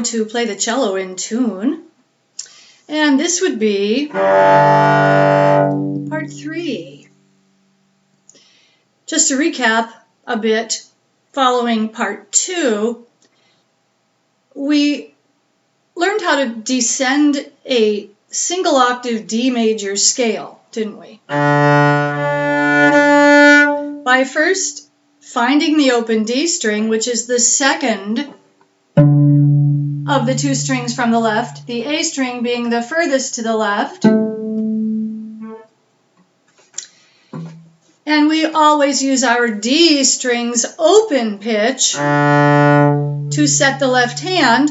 to play the cello in tune. And this would be part 3. Just to recap a bit, following part 2, we learned how to descend a single octave D major scale, didn't we? By first finding the open D string, which is the second of the 2 strings from the left, the A string being the furthest to the left. And we always use our D string's open pitch to set the left hand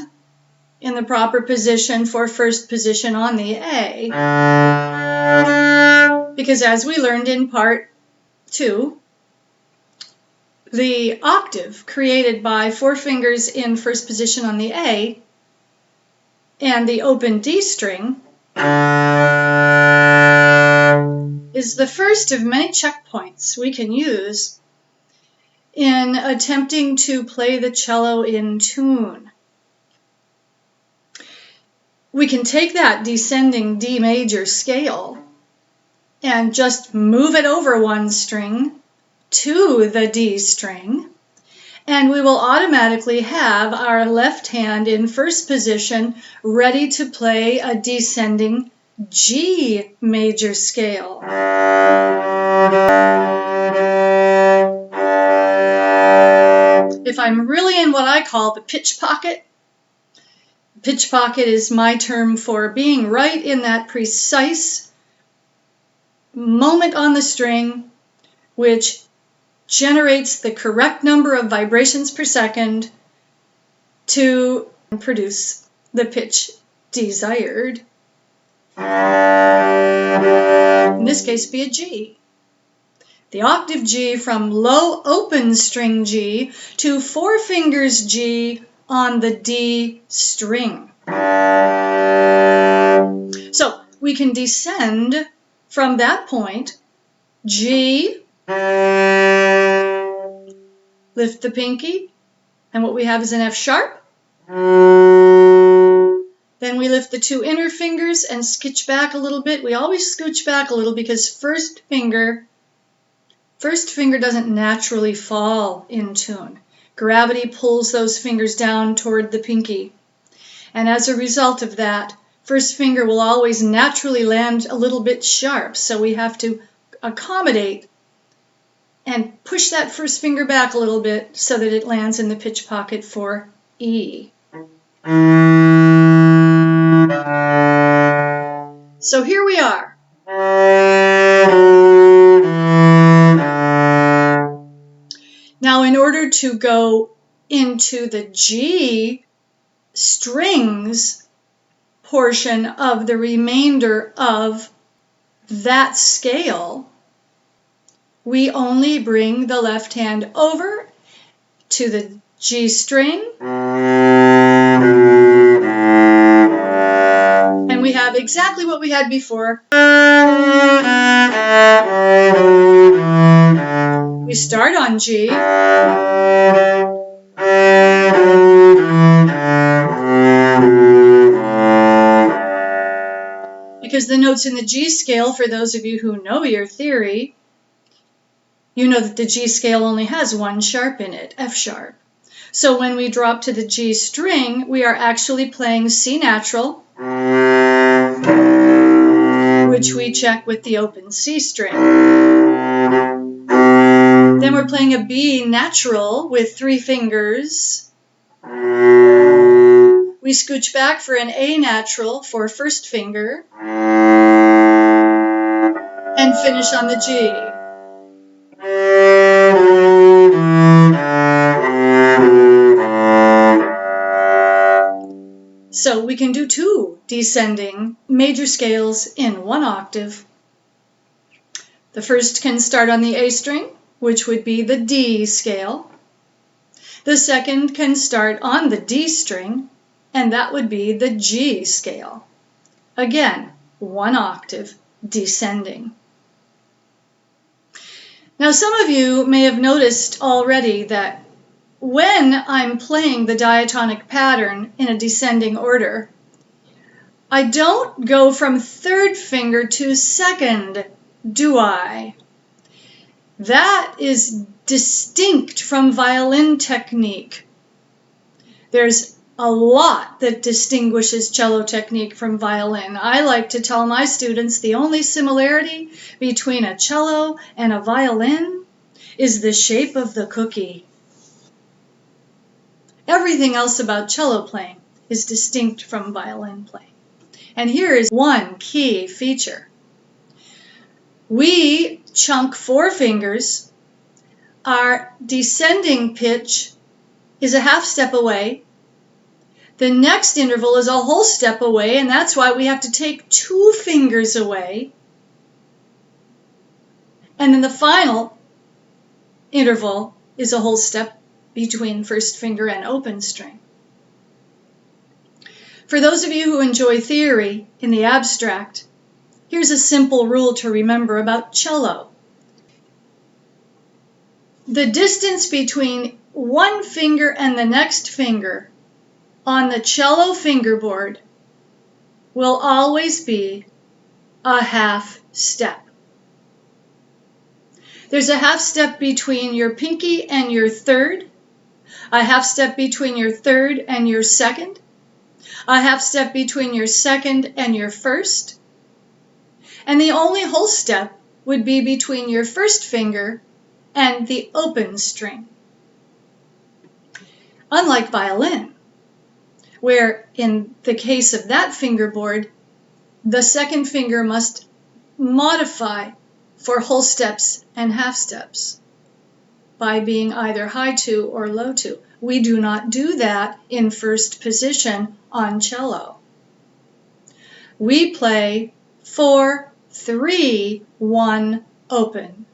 in the proper position for first position on the A. Because as we learned in part 2, the octave created by 4 fingers in first position on the A and the open D string is the first of many checkpoints we can use in attempting to play the cello in tune. We can take that descending D major scale and just move it over 1 string to the D string, and we will automatically have our left hand in first position ready to play a descending G major scale. If I'm really in what I call the pitch pocket is my term for being right in that precise moment on the string which generates the correct number of vibrations per second to produce the pitch desired. In this case, be a G. The octave G from low open string G to 4 fingers G on the D string. So we can descend from that point, G, lift the pinky, and what we have is an F sharp. Then we lift the 2 inner fingers and scooch back a little bit. We always scooch back a little because first finger doesn't naturally fall in tune. Gravity pulls those fingers down toward the pinky. And as a result of that, first finger will always naturally land a little bit sharp. So we have to accommodate and push that first finger back a little bit so that it lands in the pitch pocket for E. So here we are. Now, in order to go into the G strings portion of the remainder of that scale, we only bring the left hand over to the G string, and we have exactly what we had before. We start on G, because the notes in the G scale, for those of you who know your theory, you know that the G scale only has 1 sharp in it, F sharp. So when we drop to the G string, we are actually playing C natural, which we check with the open C string. Then we're playing a B natural with 3 fingers. We scooch back for an A natural for first finger, and finish on the G. So we can do 2 descending major scales in 1 octave. The first can start on the A string, which would be the D scale. The second can start on the D string, and that would be the G scale. Again, 1 octave descending. Now, some of you may have noticed already that when I'm playing the diatonic pattern in a descending order, I don't go from third finger to second, do I? That is distinct from violin technique. There's a lot that distinguishes cello technique from violin. I like to tell my students the only similarity between a cello and a violin is the shape of the cookie. Everything else about cello playing is distinct from violin playing. And here is one key feature. We chunk 4 fingers. Our descending pitch is a half step away. The next interval is a whole step away, and that's why we have to take 2 fingers away. And then the final interval is a whole step between first finger and open string. For those of you who enjoy theory in the abstract, here's a simple rule to remember about cello. The distance between one finger and the next finger on the cello fingerboard will always be a half step. There's a half step between your pinky and your third, a half step between your third and your second, a half step between your second and your first, and the only whole step would be between your first finger and the open string. Unlike violin, where in the case of that fingerboard, the second finger must modify for whole steps and half steps by being either high 2 or low 2. We do not do that in first position on cello. We play 4-3-1 open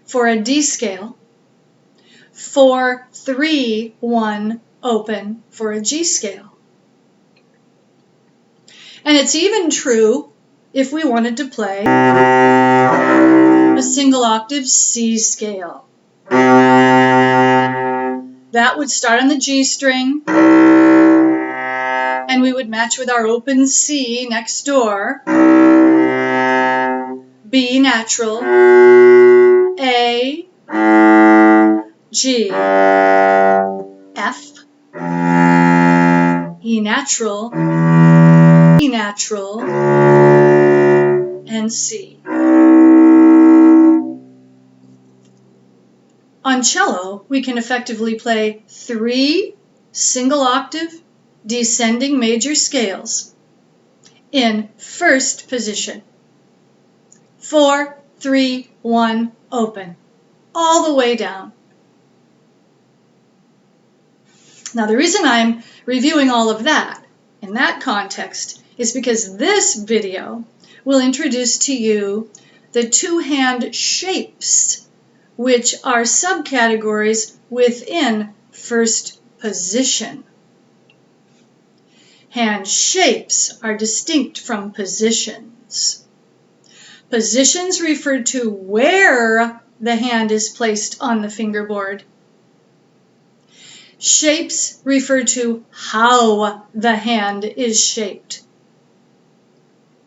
for a D scale, 4-3-1 open for a G scale. And it's even true if we wanted to play a single octave C scale. That would start on the G string, and we would match with our open C next door, B natural, A, G, F, E natural, E natural, and C. On cello, we can effectively play 3 single octave descending major scales in first position. 4-3-1 open, all the way down. Now, the reason I'm reviewing all of that in that context is because this video will introduce to you the 2-hand shapes, which are subcategories within first position. Hand shapes are distinct from positions. Positions refer to where the hand is placed on the fingerboard. Shapes refer to how the hand is shaped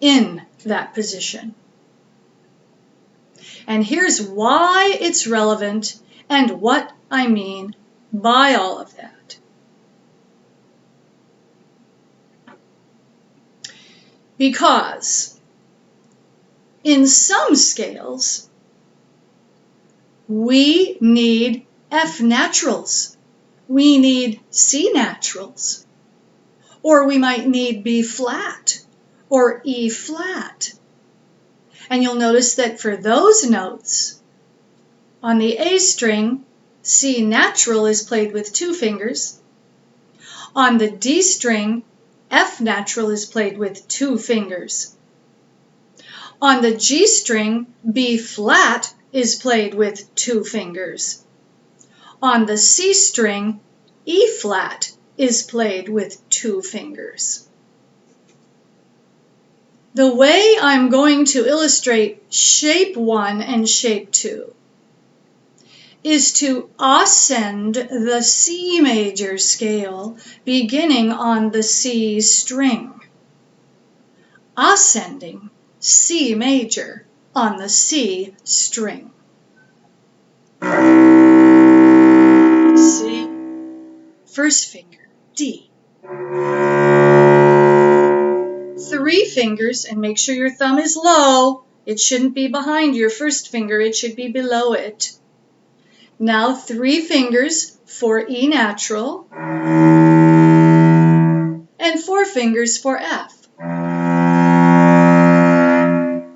in that position. And here's why it's relevant and what I mean by all of that. Because in some scales, we need F naturals. We need C naturals. Or we might need B flat or E flat. And you'll notice that for those notes, on the A string, C natural is played with 2 fingers. On the D string, F natural is played with 2 fingers. On the G string, B flat is played with 2 fingers. On the C string, E flat is played with 2 fingers. The way I'm going to illustrate shape 1 and shape 2 is to ascend the C major scale beginning on the C string. Ascending C major on the C string. C, first finger, D. 3 fingers, and make sure your thumb is low. It shouldn't be behind your first finger, it should be below it. Now 3 fingers for E natural, and 4 fingers for F.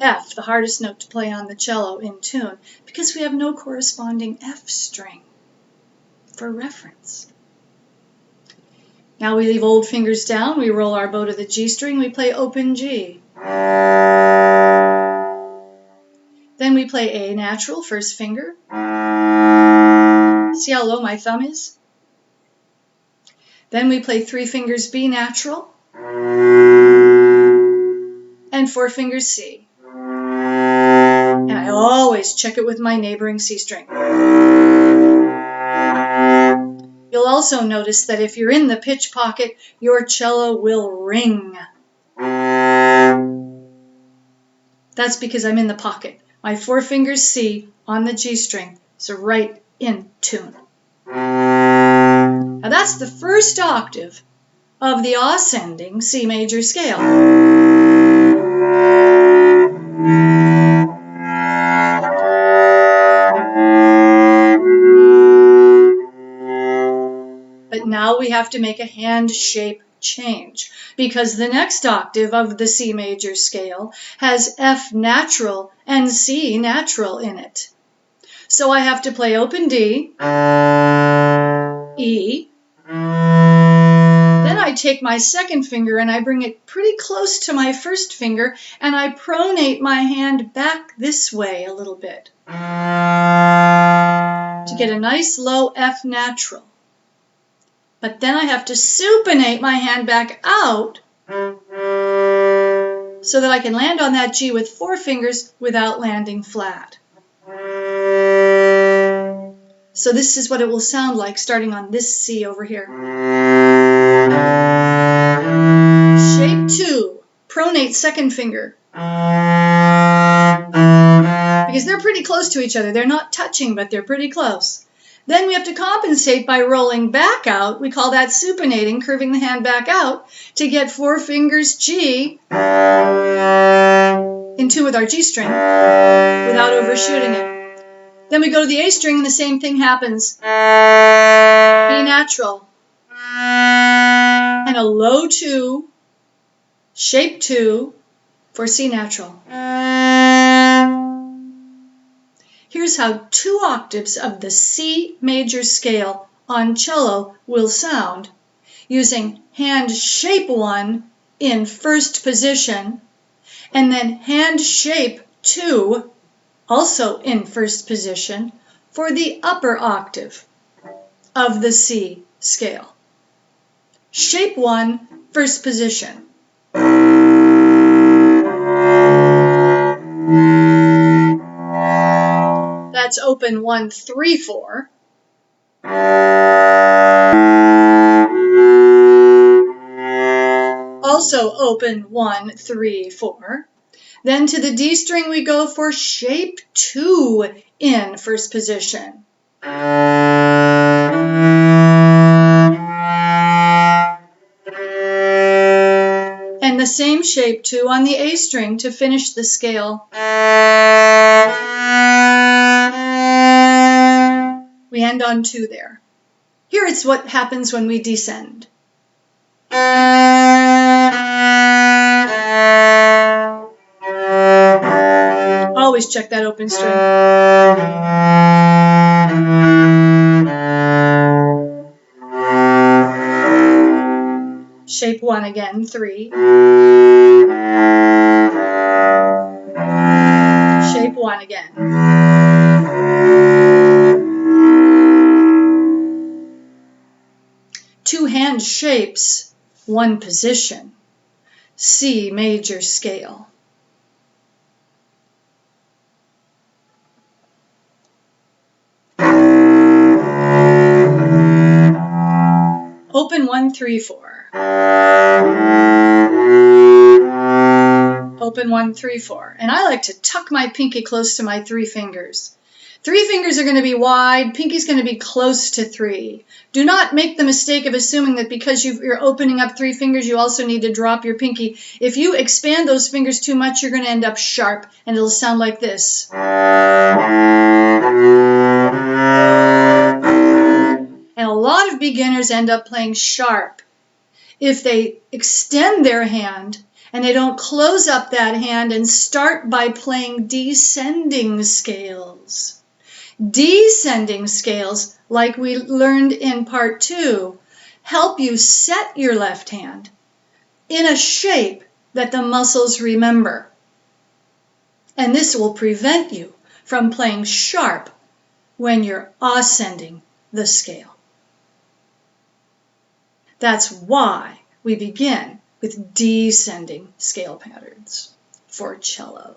F, the hardest note to play on the cello in tune, because we have no corresponding F string for reference. Now we leave old fingers down, we roll our bow to the G string, we play open G. Then we play A natural, first finger. See how low my thumb is? Then we play 3 fingers B natural, and 4 fingers C. And I always check it with my neighboring C string. You'll also notice that if you're in the pitch pocket, your cello will ring. That's because I'm in the pocket. My 4 fingers C on the G string, so right in tune. Now that's the first octave of the ascending C major scale. But now we have to make a hand shape change, because the next octave of the C major scale has F natural and C natural in it. So I have to play open D, E, then I take my second finger and I bring it pretty close to my first finger and I pronate my hand back this way a little bit to get a nice low F natural. But then I have to supinate my hand back out so that I can land on that G with 4 fingers without landing flat. So this is what it will sound like starting on this C over here. Shape 2, pronate second finger. Because they're pretty close to each other. They're not touching, but they're pretty close. Then we have to compensate by rolling back out. We call that supinating, curving the hand back out to get 4 fingers G in tune with our G string without overshooting it. Then we go to the A string and the same thing happens. B natural. And a low 2, shape 2 for C natural. Here's how 2 octaves of the C major scale on cello will sound using hand shape 1 in first position and then hand shape 2 also in first position for the upper octave of the C scale. Shape 1, first position. That's open 1, 3, 4. Also open 1, 3, 4. Then to the D string we go for shape 2 in first position. And the same shape 2 on the A string to finish the scale. We end on 2 there. Here it's what happens when we descend. Always check that open string. Shape 1 again, 3. Shape 1 again. Two hand shapes, 1 position. C major scale. Open 1, 3, 4. Open 1, 3, 4. And I like to tuck my pinky close to my 3 fingers. 3 fingers are going to be wide, pinky's going to be close to 3. Do not make the mistake of assuming that because you're opening up 3 fingers, you also need to drop your pinky. If you expand those fingers too much, you're going to end up sharp, and it'll sound like this. And a lot of beginners end up playing sharp if they extend their hand and they don't close up that hand and start by playing descending scales. Descending scales, like we learned in part 2, help you set your left hand in a shape that the muscles remember. And this will prevent you from playing sharp when you're ascending the scale. That's why we begin with descending scale patterns for cello.